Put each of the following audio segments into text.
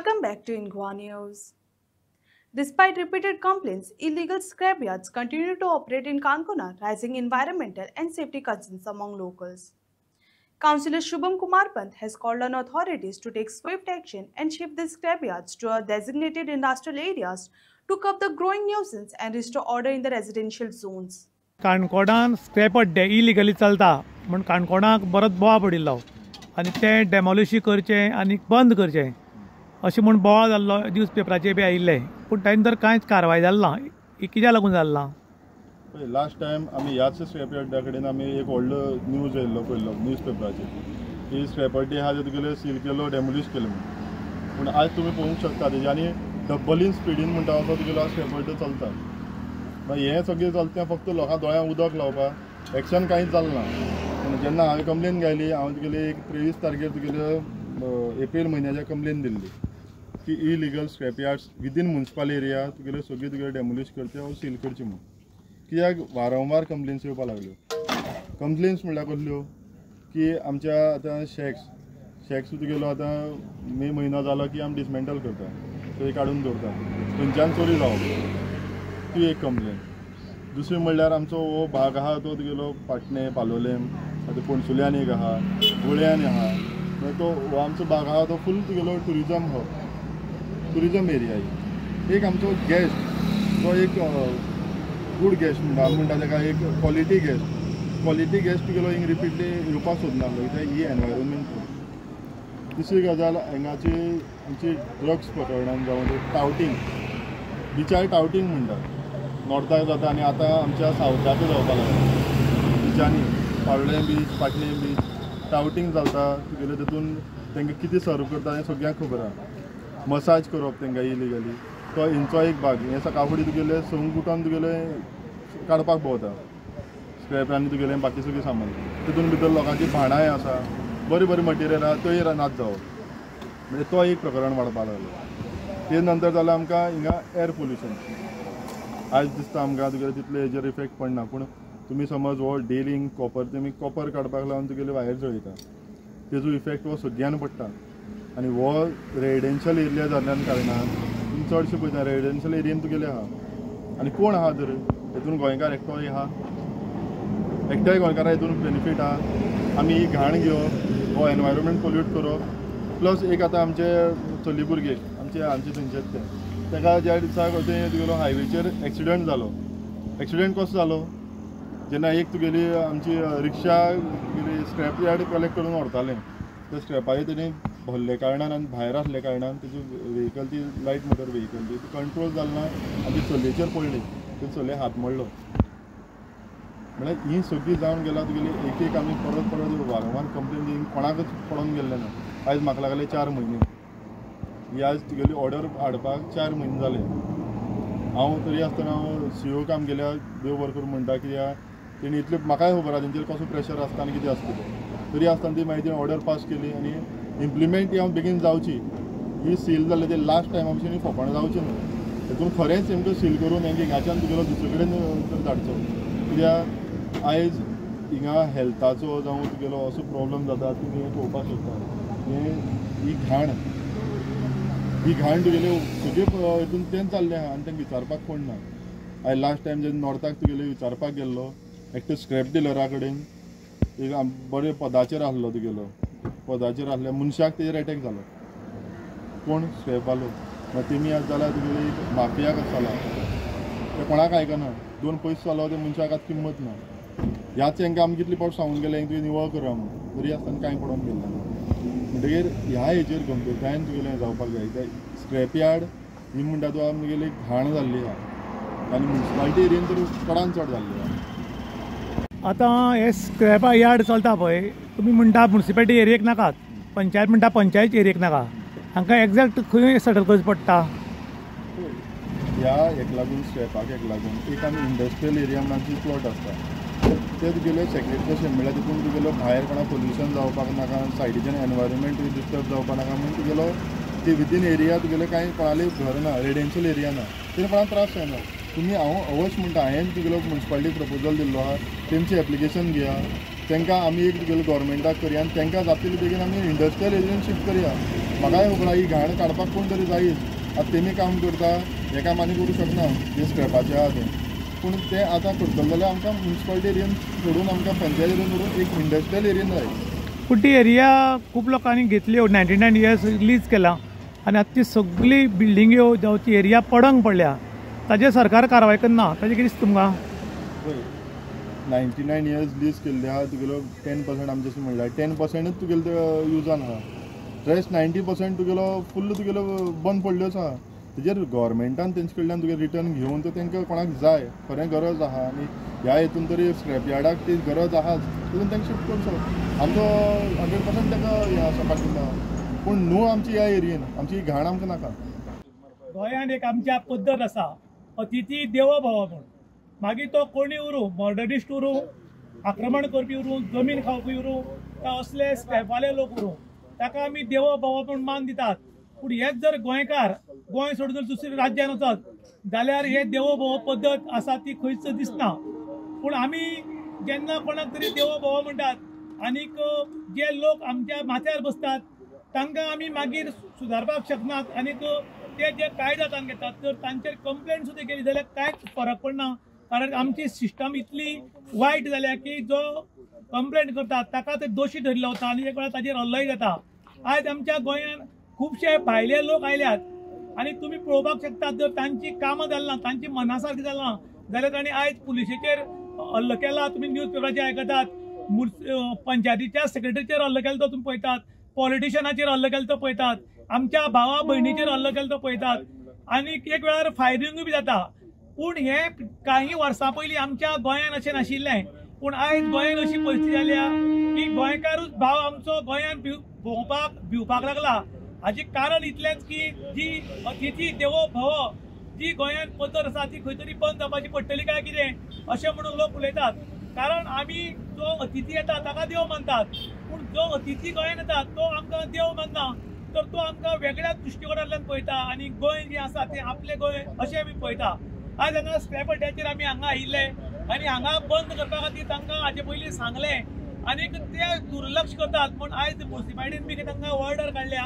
Welcome back to Inghua News. Despite repeated complaints, illegal scrapyards continue to operate in Kankuna, raising environmental and safety concerns among locals. Councillor Shubham Kumar Pant has called on authorities to take swift action and shift the scrapyards to designated industrial areas to curb the growing nuisance and restore order in the residential zones. काणकोणान scrap अड्डे illegally चलता म्हण काणकोणाक बरोच बोवा पडिल्लो आनी तें demolish करचें आनी बंद करचें अशें म्हूण बोवा जाल्लो न्यूजपेपराचेर बी आयिल्ले पूण तांणी तर कांयच कारवाय जाली ना. कित्याक लागून जालें ना? लास्ट टायम आमी ह्याच स्क्रॅप यार्डा कडेन आमी एक व्हडलो न्यूज येयल्लो पयलो न्यूजपेपराचेर की स्क्रॅप यार्डी आहा तुगेले सील केलो डेमोलिश केलो म्हणून. पूण आयज तुमी पळोवंक शकता तेजे आनी डब्बलीन स्पिडीन म्हणटा असो तुगेलो स्क्रॅप यार्ड चलता. मागीर हें सगळें चलता फक्त लोकां दोळ्यांक उदक लावपाक एक्शन कांयच जालें ना. पूण जेन्ना हांवें कंप्लेन घायली हांव तुगेले एक 23 तारखेर तुगेले एप्रील म्हयन्याच्या कंप्लेन दिल्ली की illegal scrap yards within municipal area तुगेले सगळी तुगेले डेमोलिश करचे वा सील करचे म्हणून. कित्याक वारंवार कंप्लेन्स येवपाक लागल्यो. कंप्लेन्स म्हणल्यार कसल्यो की आमच्या आतां शॅक्स तुगेलो आतां मे म्हयनो जालो की आमी डिसमेंटल करता, थंय काडून दवरता, थंयच्यान चोरी जावप, ती एक कंप्लेन. दुसरी म्हणल्यार आमचो हो भाग आहा तो तुगेलो पाटणे पालोलेम आतां पणसुल्यान एक आहा, गोळ्यान आहा, मागीर तो हो आमचो भाग आहा तो फूल तुगेलो टुरिजम एरिया. एक आमचो गेस्ट तो एक गूड गेस्ट म्हणटा ताका एक क्वॉलिटी गेस्ट तुगेलो हिंग रिपीटली येवपाक सोदनासलो कित्याक ही एनवायरमेंट. दुसरी गजाल हांगाची आमची ड्रग्स प्रकरणान जावं टावटींग, बिचार टावटींग म्हणटा नॉर्थाक जाता आनी आतां आमच्या सावथाकूय जावपाक लागला. बिचांनी पाळोळें बीच पाटणे बीच टावटींग चलता तुगेले तितून तांकां कितें सर्व करता हें सगळ्यांक खबर आहा. मसाज करप तांकां इलिगली तो हिंचो एक भाग. हें सकाळ फुडें तुगेले संक उठोन तुगेले काडपाक भोंवता स्क्रॅप आनी तुगेलें बाकी सगळें सामान. तितून भितर लोकांची भाणाय आसा, बरी मटेरियल आहा त्योय नाच जावप. म्हणजे तो एक प्रकरण वाडपाक लागलो. ते नंतर जालें आमकां हिंगा एअर पोल्युशन. आयज दिसता आमकां तुगेले तितले हेजेर इफेक्ट पडना पूण तुमी समज हो डेली तुमी कॉपर काडपाक लागून तुगेले वायर जळयता तेजो इफेक्ट हो सगळ्यांक पडटा. आनी हो रेजिडेन्शियल एरिया जाल्ल्या कारणान तुमी चडशे पळयता रेजिडेन्शियल एरियेन तुगेले आहा आनी कोण आहा तर हितून गोंयकार एकटोय आहा, एकट्याय गोंयकारा हितून बेनिफीट आहा. आमी ही घाण घेवप, हो एनवायरमेंट पोल्यूट करप, प्लस एक आतां आमचे चली भुरगे आमचे थंयचेच ताका ज्या दिसाक तें तुगेलो हायवेचेर एक्सिडंट जालो. एक्सिडंट कसो जालो जेन्ना एक तुगेली आमची रिक्षा स्क्रॅप यार्ड कलेक्ट करून व्हरतालें त्या स्क्रॅपाचेर तेणी भरले कारणान आनी भायर आसले कारणान तेजी व्हेहिकल ती लायट मोटर व्हेहिकल ती कंट्रोल जालना आनी ती चलयेचेर पडली, ते चलये हात मोडलो. म्हळ्यार ही सगळी जावन गेला तुगेली एक आमी परत वारंवार कंप्लेन दिवन कोणाकच पडोवन गेल्ले ना. आयज म्हाका लागले 4 म्हयने ही आयज तुगेली ऑर्डर हाडपाक 4 म्हयने जाले. हांव तरी आसतना हांव CEO काम केल्या देव बरें करूं म्हणटा कित्याक तेणी इतले म्हाकाय खबर आहा तेंचेर कसो प्रेशर आसता आनी कितें आसता तें. तरी आसतना ती मागीर ऑर्डर पास केली आनी इम्प्लिमेंट ती हांव बेगीन जावची. ही सील जाल्ले ते लास्ट टायमा भशेन फोपण जावचें न्हू. हितून खरेंच तेमकां सील करून हें हिंगाच्यान तुगेलो दुसरे कडेन तर धाडचो. कित्याक आयज हिंगा हेल्थाचो जावं तुगेलो असो प्रॉब्लम जाता तुमी पळोवपाक शकता. ही घाण तुगेले सगळे हितून तें चाललें आहा आनी तेंकां विचारपाक कोण ना. हांवें लास्ट टायम जेन्ना नॉर्थाक तुगेले विचारपाक गेल्लो एकटो स्क्रॅप डिलरा कडेन एक बरे पदाचेर आसलो तुगेलो पदाचेर आसल्या मनशाक तेजेर एटॅक जालो. कोण स्क्रॅपालो मागीर तेमी आज जाल्यार तुगेली माफियाक आसला ते कोणाक आयकना. 2 पयस जालो ते मनशाक आतां किंमत ना. ह्याच हांकां आमी कितले फावट सांगून गेले तुवें निवळ करा म्हणून तरी आसतना कांय पडोवन गेले ना. म्हणटकीर ह्या हेजेर गंभीरतायेन तुगेलें जावपाक जाय. स्क्रॅप यार्ड ही म्हणटा तूं आमगेली घाण जाल्ली आहा आनी म्युनिसिपालिटी एरियेन तर चडान चड जाल्ली आहा. आतां हे स्क्रॅप यार्ड चलता पळय तुमी म्हणटा म्युनिसिपालिटी एरियेक नाकात, पंचायत म्हणटा पंचायत एरियेक नाका, हांकां एक्झॅक्ट खंय सेटल करचें पडटा? ह्या हेक लागून स्क्रॅपाक हेक लागून एक आमी इंडस्ट्रियल एरिया म्हणून आमची प्लॉट आसता ते तुगेले सेक्रेट कशें म्हळ्यार तितून तुगेलो भायर कोणा पोल्युशन जावपाक नाका, सायडीच्यान एनवायरमेंट डिस्टर्ब जावपाक नाका म्हणून तुगेलो ती विदीन एरिया तुगेले कांय कोणाली घर ना, रेजिडेन्शियल एरिया ना, तें कोणाक त्रास जायना. तुमी हांव अवश्य म्हणटा हांवें तुगेलो म्युनिसिपालिटी प्रपोजल दिल्लो आहा तेंची एप्लिकेशन घेया तांकां आमी एक तुगेलो गव्हर्मेंटाक करया आनी तांकां जातले बेगीन आमी इंडस्ट्रियल एरियेन शिफ्ट करया. म्हाकाय खबर आहा ही घाण काडपाक कोण तरी जायच आतां तेमी काम करता हें काम आनी करूं शकना जे स्क्रॅपाचें आहा तें पूण तें आतां करतले जाल्यार आमकां म्युन्सिपालिटी एरियेन सोडून आमकां पंचायत एरियेन सोडून एक इंडस्ट्रियल एरियेन जाय पूण ती एरिया खूब लोकांनी घेतल्यो 99 इयर्स लीज केला आनी आतां ती सगळी बिल्डिंग्यो जावं ती एरिया पडंग पडल्या ताजेर सरकार कारवाय करना ताजें कितें दिसता तुमकां? पळय 99 इयर्स लीज केल्ली आहा तुगेलो 10% आमचे अशें म्हणल्यार 10%च तुगेलो युजान आहा रेस्ट 90% तुगेलो फुल्ल तुगेलो बंद पडल्योच आहा तेजेर गव्हर्मेंटान तेंचे कडल्यान तुगे रिटर्न घेवन तो तांकां कोणाक जाय खरें गरज आहा आनी ह्या हितून तरी स्क्रॅप यार्डाक ती गरज आहाच तितून तांकां शिफ्ट करचो आमचो 100% ताका हें आसा पाठिंबा पूण न्हू आमची ह्या एरियेन आमची घाण आमकां नाका. गोंयांत एक आमच्या पद्दत आसा अतिथी देवो भव म्हूण मागीर तो कोणी उरूं मर्डरिस्ट उरूं आक्रमण करपी उरूं जमीन खावपी उरूं काय असले स्क्रॅपवाले लोक उरूं ताका आमी देवो भव म्हूण मान दितात पूण हेच जर गोंयकार गोंय सोडून जर दुसऱ्या राज्यान वचत जाल्यार हे देवो भव पद्दत आसा ती खंयच दिसना पूण आमी जेन्ना कोणाक तरी देवो भव म्हणटात आनीक जे लोक आमच्या माथ्यार बसतात तांकां आमी मागीर सुदारपाक शकनात आनीक ते जे कायदे हातान घेतात तर तांचेर कंप्लेंट सुद्दां केली जाल्यार कांयच फरक पडना कारण आमची सिस्टम इतली वायट जाल्या की जो कंप्लेंट करता ताका ते दोशी धरलो वता आनी एक वेळार ताजेर हल्लोय जाता. आयज आमच्या गोंयांत खुबशे भायले लोक आयल्यात आनी तुमी पळोवपाक शकतात जर तांची कामां जालना तांची मना सारकी जालना जाल्यार तांणी आयज पुलिशेचेर हल्लो केला तुमी न्यूज पेपराचेर आयकतात पंचायतीच्या सेक्रेटरीचेर हल्लो केला तो तुमी पळयतात पॉलिटिशनाचेर हल्लो केला तो पळयतात आमच्या भावा भयणीचेर हल्लो केला तो पळयतात आनी एक वेळार फायरिंगूय बी जाता पूण हे काही वर्सां पयलीं आमच्या गोंयांत अशें नाशिल्लें पूण आयज गोंयांत अशी परिस्थिती जाल्या की गोंयकारूच भाव आमचो गोंयांत भोंवपाक भिवपाक लागला हाजें कारण इतलेंच की जी अतिथी देवो भव जी गोंयांत पद्दत आसा ती खंय तरी बंद जावपाची पडटली काय कितें अशें म्हणून लोक उलयतात कारण आमी जो अतिथी येता ताका देव मानतात पूण जो अतिथी गोंयांत येता तो आमकां देव मानना तर तो आमकां वेगळ्याच दृश्टिकोनांतल्यान पळयता आनी गोंय जें आसा तें आपलें गोंय अशें आमी पळयता. आज हांगा स्क्रॅप यार्डाचेर आमी हांगा आयिल्ले आनी हांगा बंद करपा खातीर तांकां हाजे पयलीं सांगलें आनीक ते दुर्लक्ष करतात पूण आयज म्युन्सिपालिटीन बी तांकां ऑर्डर काडल्या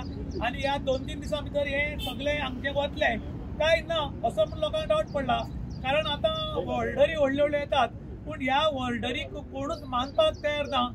आनी ह्या 2-3 दिसां भितर हे सगळे हांगचे वतले काय ना असो म्हूण लोकांक डावट पडला कारण आतां ऑर्डरी व्हडल्यो व्हडल्यो येतात पूण ह्या ऑर्डरीक कोणूच मानपाक तयार ना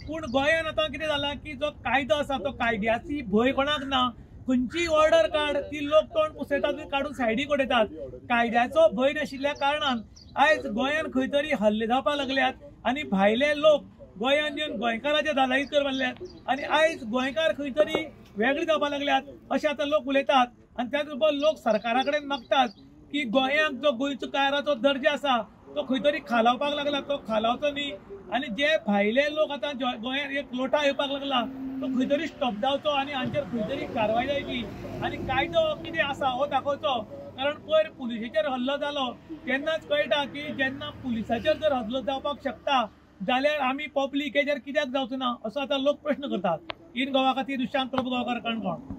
पूण गोंयांत आतां कितें जालां की जो कायदो आसा तो कायद्याची भंय कोणाक ना खंयची ऑर्डर काड ती लोक तोंड पुसयतात काडून सायडीक उडयतात कायद्याचो भंय नाशिल्ल्या कारणान आयज गोंयांत खंय तरी हल्ले जावपाक लागल्यात आनी भायले लोक गोंयांत येवन गोंयकाराचे दादागिरी करपाक लागल्यात आनी आयज गोंयकार खंय तरी वेगळे जावपाक लागल्यात अशें आतां लोक उलयतात आनी त्याच बरोबर लोक सरकारा कडेन मागतात की गोंयांत जो गोंयकाराचो दर्जो आसा तो खंय तरी खालावपाक लागला तो खालावचो न्ही आनी जे भायले लोक आतां गोंयांत एक लोटा येवपाक लागला तो खंय तरी स्टॉप जावचो आनी हांचेर खंय तरी कारवाय जावची आनी कायदो कितें आसा हो दाखोवचो कारण पयर पुलिशेचेर हल्लो जालो तेन्नाच कळटा की जेन्ना पुलिसाचेर जर हल्लो जावपाक शकता जाल्यार आमी पब्लीक हेजेर कित्याक जावचो ना असो आतां लोक प्रश्न करतात. इन गोवा खातीर दुशांत प्रभू गांवकार काणकोण.